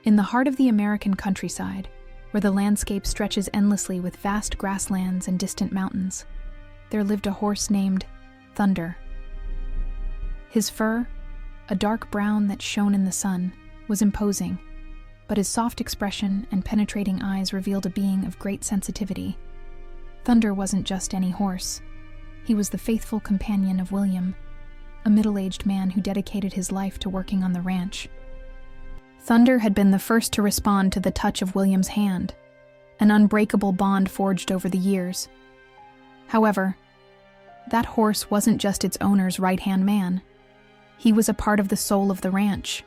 In the heart of the American countryside, where the landscape stretches endlessly with vast grasslands and distant mountains, there lived a horse named Thunder. His fur, a dark brown that shone in the sun, was imposing, but his soft expression and penetrating eyes revealed a being of great sensitivity. Thunder wasn't just any horse. He was the faithful companion of William, a middle-aged man who dedicated his life to working on the ranch. Thunder had been the first to respond to the touch of William's hand, an unbreakable bond forged over the years. However, that horse wasn't just its owner's right-hand man. He was a part of the soul of the ranch.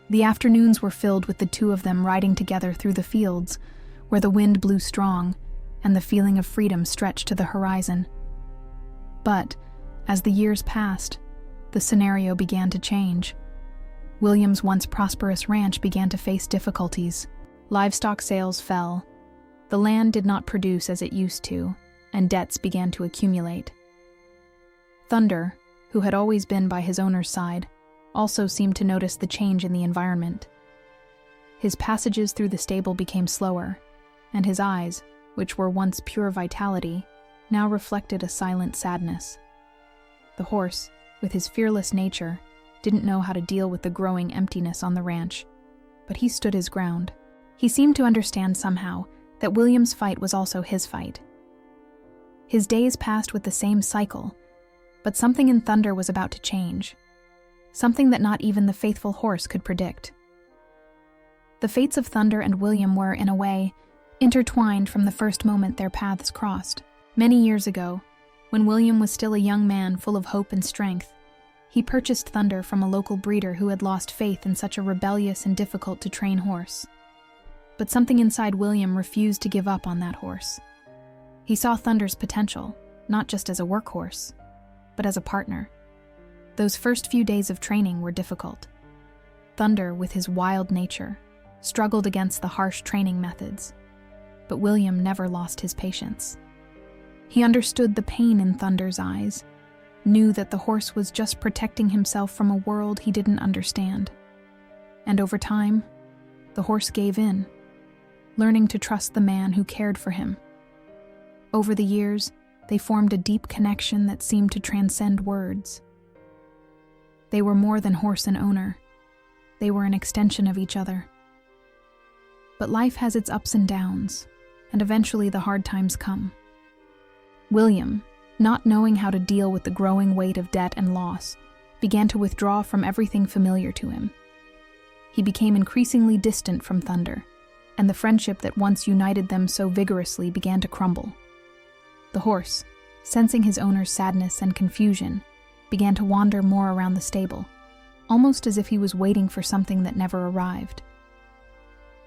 The afternoons were filled with the two of them riding together through the fields, where the wind blew strong and the feeling of freedom stretched to the horizon. But, as the years passed, the scenario began to change. William's once prosperous ranch began to face difficulties. Livestock sales fell. The land did not produce as it used to, and debts began to accumulate. Thunder, who had always been by his owner's side, also seemed to notice the change in the environment. His passages through the stable became slower, and his eyes, which were once pure vitality, now reflected a silent sadness. The horse, with his fearless nature, didn't know how to deal with the growing emptiness on the ranch, but he stood his ground. He seemed to understand somehow that William's fight was also his fight. His days passed with the same cycle, but something in Thunder was about to change, something that not even the faithful horse could predict. The fates of Thunder and William were, in a way, intertwined from the first moment their paths crossed. Many years ago, when William was still a young man full of hope and strength, he purchased Thunder from a local breeder who had lost faith in such a rebellious and difficult-to-train horse. But something inside William refused to give up on that horse. He saw Thunder's potential, not just as a workhorse, but as a partner. Those first few days of training were difficult. Thunder, with his wild nature, struggled against the harsh training methods, but William never lost his patience. He understood the pain in Thunder's eyes, knew that the horse was just protecting himself from a world he didn't understand. And over time, the horse gave in, learning to trust the man who cared for him. Over the years, they formed a deep connection that seemed to transcend words. They were more than horse and owner. They were an extension of each other. But life has its ups and downs, and eventually the hard times come. William, not knowing how to deal with the growing weight of debt and loss, began to withdraw from everything familiar to him. He became increasingly distant from Thunder, and the friendship that once united them so vigorously began to crumble. The horse, sensing his owner's sadness and confusion, began to wander more around the stable, almost as if he was waiting for something that never arrived.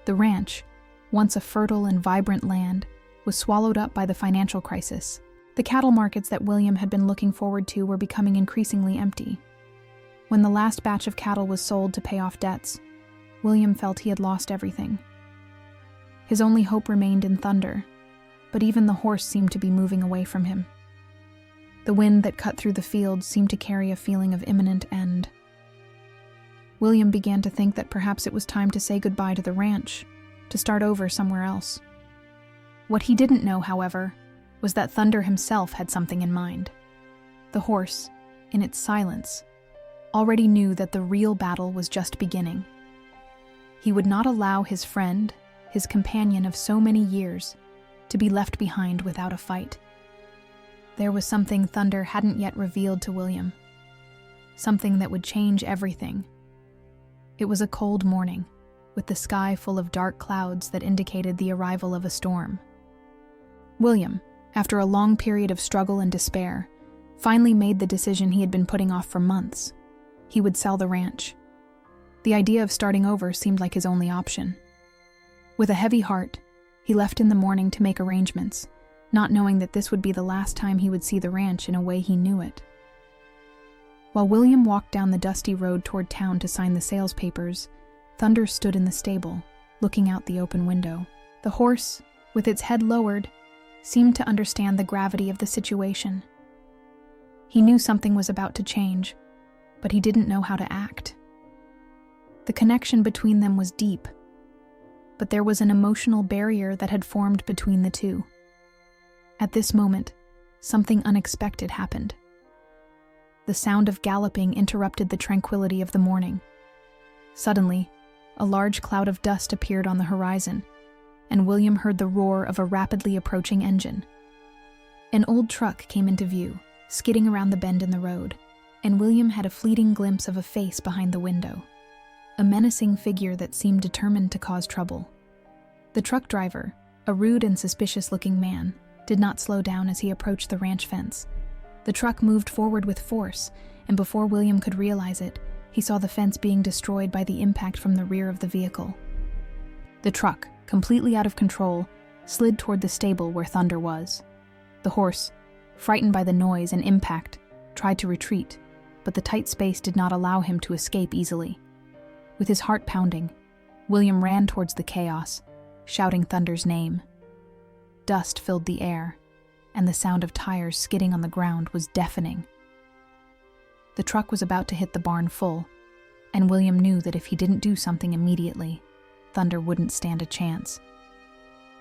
The ranch, once a fertile and vibrant land, was swallowed up by the financial crisis. The cattle markets that William had been looking forward to were becoming increasingly empty. When the last batch of cattle was sold to pay off debts, William felt he had lost everything. His only hope remained in Thunder, but even the horse seemed to be moving away from him. The wind that cut through the fields seemed to carry a feeling of imminent end. William began to think that perhaps it was time to say goodbye to the ranch, to start over somewhere else. What he didn't know, however, was that Thunder himself had something in mind. The horse, in its silence, already knew that the real battle was just beginning. He would not allow his friend, his companion of so many years, to be left behind without a fight. There was something Thunder hadn't yet revealed to William, something that would change everything. It was a cold morning, with the sky full of dark clouds that indicated the arrival of a storm. William, after a long period of struggle and despair, finally made the decision he had been putting off for months. He would sell the ranch. The idea of starting over seemed like his only option. With a heavy heart, he left in the morning to make arrangements, not knowing that this would be the last time he would see the ranch in a way he knew it. While William walked down the dusty road toward town to sign the sales papers, Thunder stood in the stable, looking out the open window. The horse, with its head lowered, seemed to understand the gravity of the situation. He knew something was about to change, but he didn't know how to act. The connection between them was deep, but there was an emotional barrier that had formed between the two. At this moment, something unexpected happened. The sound of galloping interrupted the tranquility of the morning. Suddenly, a large cloud of dust appeared on the horizon, and William heard the roar of a rapidly approaching engine. An old truck came into view, skidding around the bend in the road, and William had a fleeting glimpse of a face behind the window, a menacing figure that seemed determined to cause trouble. The truck driver, a rude and suspicious-looking man, did not slow down as he approached the ranch fence. The truck moved forward with force, and before William could realize it, he saw the fence being destroyed by the impact from the rear of the vehicle. The truck, completely out of control, slid toward the stable where Thunder was. The horse, frightened by the noise and impact, tried to retreat, but the tight space did not allow him to escape easily. With his heart pounding, William ran towards the chaos, shouting Thunder's name. Dust filled the air, and the sound of tires skidding on the ground was deafening. The truck was about to hit the barn full, and William knew that if he didn't do something immediately, Thunder wouldn't stand a chance.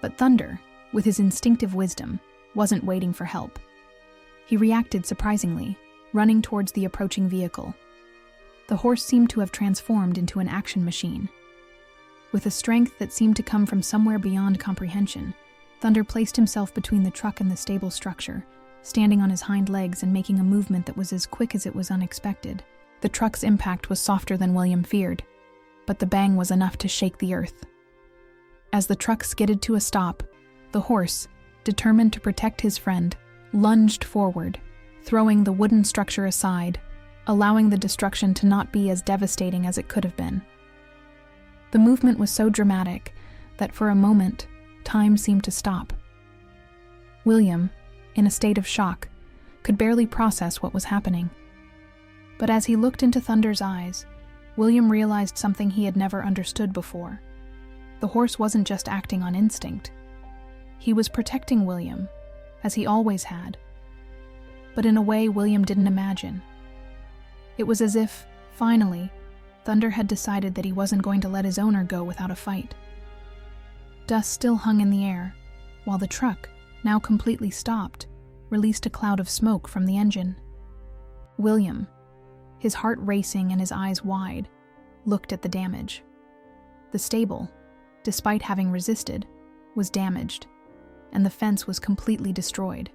But Thunder, with his instinctive wisdom, wasn't waiting for help. He reacted surprisingly, running towards the approaching vehicle. The horse seemed to have transformed into an action machine. With a strength that seemed to come from somewhere beyond comprehension, Thunder placed himself between the truck and the stable structure, standing on his hind legs and making a movement that was as quick as it was unexpected. The truck's impact was softer than William feared, but the bang was enough to shake the earth. As the truck skidded to a stop, the horse, determined to protect his friend, lunged forward, throwing the wooden structure aside, allowing the destruction to not be as devastating as it could have been. The movement was so dramatic that for a moment, time seemed to stop. William, in a state of shock, could barely process what was happening. But as he looked into Thunder's eyes, William realized something he had never understood before. The horse wasn't just acting on instinct. He was protecting William, as he always had, but in a way William didn't imagine. It was as if, finally, Thunder had decided that he wasn't going to let his owner go without a fight. Dust still hung in the air, while the truck, now completely stopped, released a cloud of smoke from the engine. William, his heart racing and his eyes wide, looked at the damage. The stable, despite having resisted, was damaged, and the fence was completely destroyed.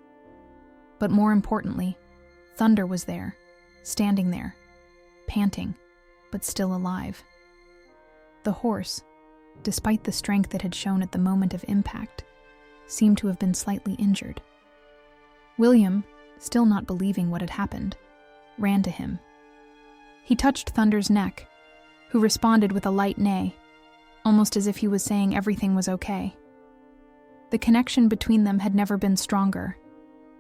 But more importantly, Thunder was there, standing there, panting, but still alive. The horse, despite the strength it had shown at the moment of impact, seemed to have been slightly injured. William, still not believing what had happened, ran to him. He touched Thunder's neck, who responded with a light neigh, almost as if he was saying everything was okay. The connection between them had never been stronger,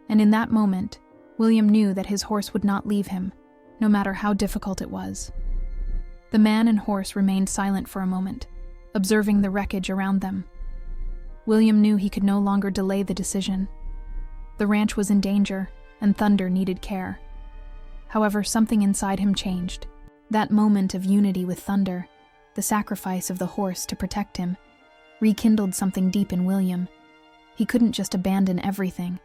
and in that moment, William knew that his horse would not leave him, no matter how difficult it was. The man and horse remained silent for a moment, observing the wreckage around them. William knew he could no longer delay the decision. The ranch was in danger, and Thunder needed care. However, something inside him changed. That moment of unity with Thunder, the sacrifice of the horse to protect him, rekindled something deep in William. He couldn't just abandon everything,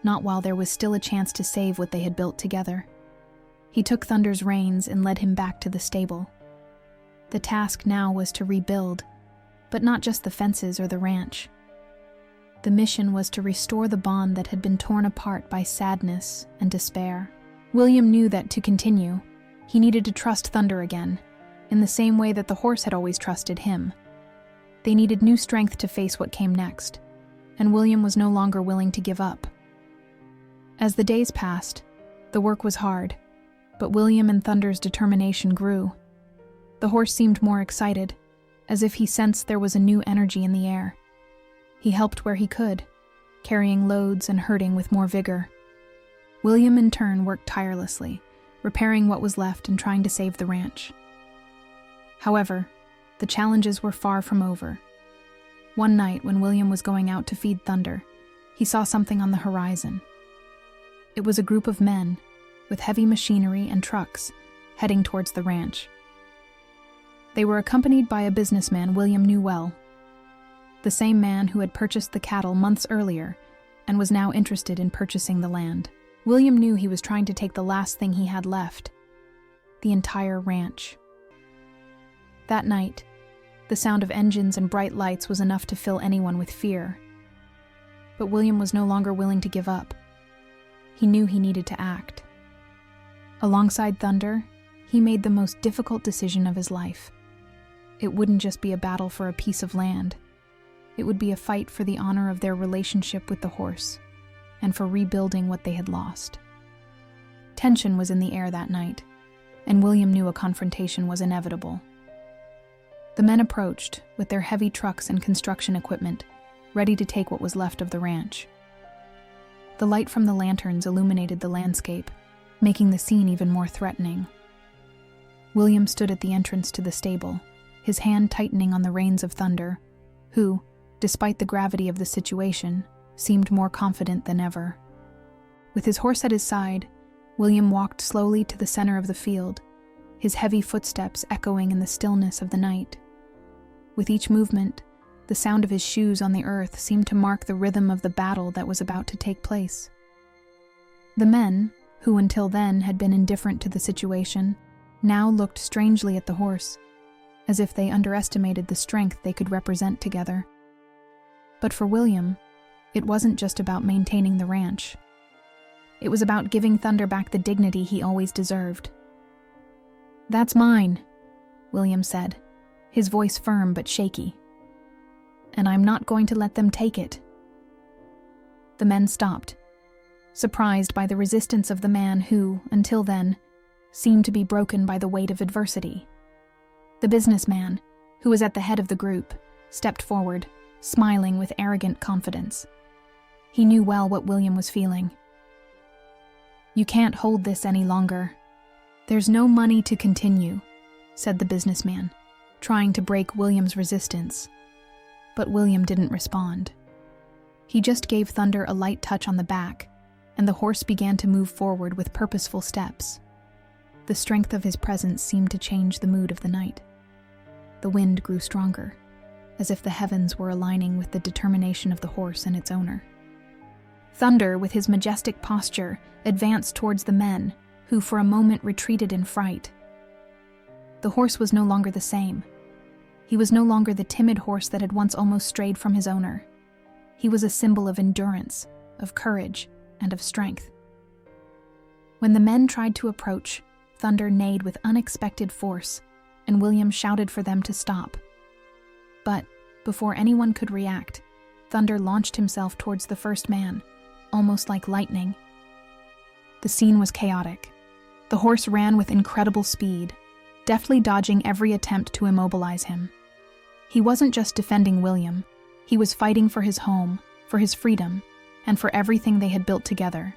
not while there was still a chance to save what they had built together. He took Thunder's reins and led him back to the stable. The task now was to rebuild, but not just the fences or the ranch. The mission was to restore the bond that had been torn apart by sadness and despair. William knew that to continue, he needed to trust Thunder again, in the same way that the horse had always trusted him. They needed new strength to face what came next, and William was no longer willing to give up. As the days passed, the work was hard, but William and Thunder's determination grew. The horse seemed more excited, as if he sensed there was a new energy in the air. He helped where he could, carrying loads and herding with more vigor. William in turn worked tirelessly, repairing what was left and trying to save the ranch. However, the challenges were far from over. One night when William was going out to feed Thunder, he saw something on the horizon. It was a group of men, with heavy machinery and trucks, heading towards the ranch. They were accompanied by a businessman William knew well, the same man who had purchased the cattle months earlier and was now interested in purchasing the land. William knew he was trying to take the last thing he had left, the entire ranch. That night, the sound of engines and bright lights was enough to fill anyone with fear. But William was no longer willing to give up. He knew he needed to act. Alongside Thunder, he made the most difficult decision of his life. It wouldn't just be a battle for a piece of land. It would be a fight for the honor of their relationship with the horse, and for rebuilding what they had lost. Tension was in the air that night, and William knew a confrontation was inevitable. The men approached with their heavy trucks and construction equipment, ready to take what was left of the ranch. The light from the lanterns illuminated the landscape, making the scene even more threatening. William stood at the entrance to the stable, his hand tightening on the reins of Thunder, who, despite the gravity of the situation, seemed more confident than ever. With his horse at his side, William walked slowly to the center of the field, his heavy footsteps echoing in the stillness of the night. With each movement, the sound of his shoes on the earth seemed to mark the rhythm of the battle that was about to take place. The men, who until then had been indifferent to the situation, now looked strangely at the horse, as if they underestimated the strength they could represent together. But for William, it wasn't just about maintaining the ranch. It was about giving Thunder back the dignity he always deserved. "That's mine," William said, his voice firm but shaky. "And I'm not going to let them take it." The men stopped, surprised by the resistance of the man who, until then, seemed to be broken by the weight of adversity. The businessman, who was at the head of the group, stepped forward, smiling with arrogant confidence. He knew well what William was feeling. "You can't hold this any longer. There's no money to continue," said the businessman, trying to break William's resistance. But William didn't respond. He just gave Thunder a light touch on the back, and the horse began to move forward with purposeful steps. The strength of his presence seemed to change the mood of the night. The wind grew stronger, as if the heavens were aligning with the determination of the horse and its owner. Thunder, with his majestic posture, advanced towards the men, who for a moment retreated in fright. The horse was no longer the same. He was no longer the timid horse that had once almost strayed from his owner. He was a symbol of endurance, of courage, and of strength. When the men tried to approach, Thunder neighed with unexpected force, and William shouted for them to stop. But, before anyone could react, Thunder launched himself towards the first man, almost like lightning. The scene was chaotic. The horse ran with incredible speed, deftly dodging every attempt to immobilize him. He wasn't just defending William, he was fighting for his home, for his freedom, and for everything they had built together.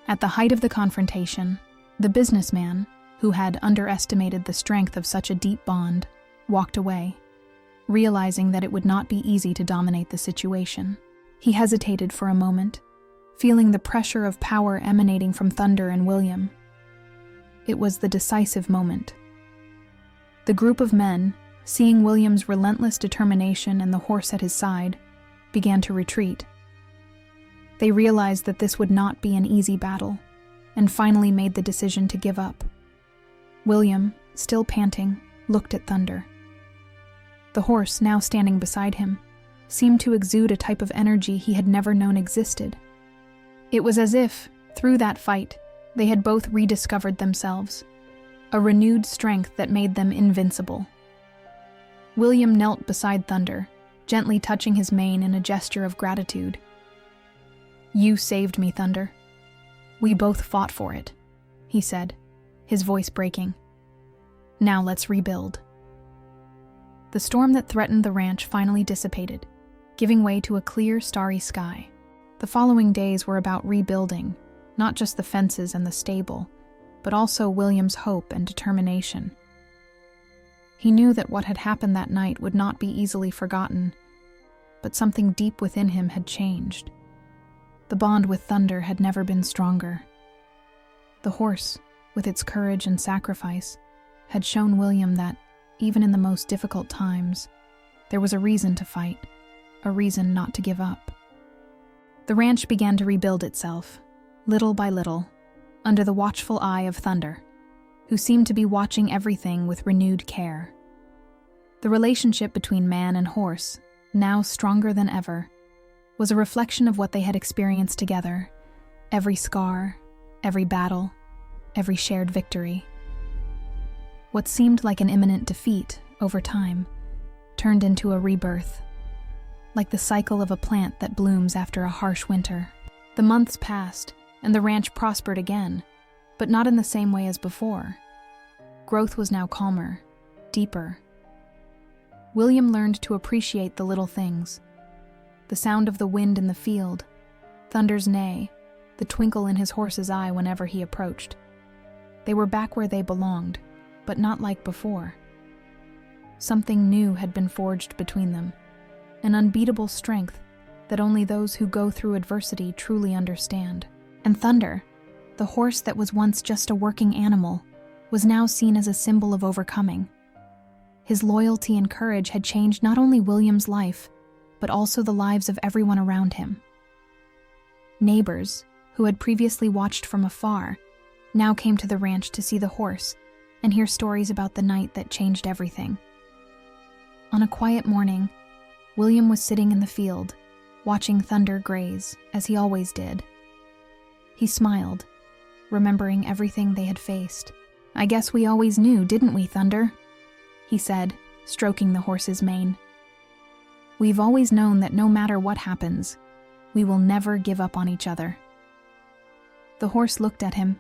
At the height of the confrontation, the businessman, who had underestimated the strength of such a deep bond, walked away, realizing that it would not be easy to dominate the situation. He hesitated for a moment, feeling the pressure of power emanating from Thunder and William. It was the decisive moment. The group of men, seeing William's relentless determination and the horse at his side, began to retreat. They realized that this would not be an easy battle, and finally made the decision to give up. William, still panting, looked at Thunder. The horse, now standing beside him, seemed to exude a type of energy he had never known existed. It was as if, through that fight, they had both rediscovered themselves, a renewed strength that made them invincible. William knelt beside Thunder, gently touching his mane in a gesture of gratitude. "You saved me, Thunder. We both fought for it," he said, his voice breaking. "Now let's rebuild." The storm that threatened the ranch finally dissipated, giving way to a clear, starry sky. The following days were about rebuilding, not just the fences and the stable, but also William's hope and determination. He knew that what had happened that night would not be easily forgotten, but something deep within him had changed. The bond with Thunder had never been stronger. The horse, with its courage and sacrifice, had shown William that, even in the most difficult times, there was a reason to fight, a reason not to give up. The ranch began to rebuild itself, little by little, under the watchful eye of Thunder, who seemed to be watching everything with renewed care. The relationship between man and horse, now stronger than ever, was a reflection of what they had experienced together, every scar, every battle, every shared victory. What seemed like an imminent defeat, over time, turned into a rebirth, like the cycle of a plant that blooms after a harsh winter. The months passed, and the ranch prospered again, but not in the same way as before. Growth was now calmer, deeper. William learned to appreciate the little things: the sound of the wind in the field, Thunder's neigh, the twinkle in his horse's eye whenever he approached. They were back where they belonged, but not like before. Something new had been forged between them, an unbeatable strength that only those who go through adversity truly understand. And Thunder, the horse that was once just a working animal, was now seen as a symbol of overcoming. His loyalty and courage had changed not only William's life, but also the lives of everyone around him. Neighbors, who had previously watched from afar, now came to the ranch to see the horse and hear stories about the night that changed everything. On a quiet morning, William was sitting in the field, watching Thunder graze, as he always did. He smiled, remembering everything they had faced. "I guess we always knew, didn't we, Thunder?" he said, stroking the horse's mane. "We've always known that no matter what happens, we will never give up on each other." The horse looked at him,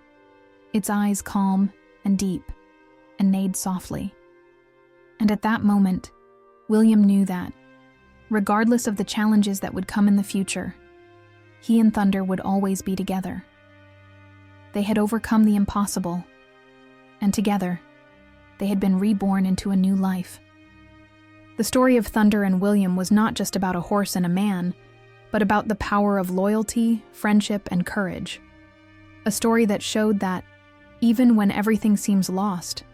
its eyes calm and deep, and neighed softly. And at that moment, William knew that, regardless of the challenges that would come in the future, he and Thunder would always be together. They had overcome the impossible, and together, they had been reborn into a new life. The story of Thunder and William was not just about a horse and a man, but about the power of loyalty, friendship, and courage. A story that showed that, even when everything seems lost,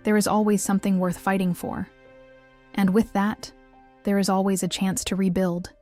there is always something worth fighting for. And with that, there is always a chance to rebuild.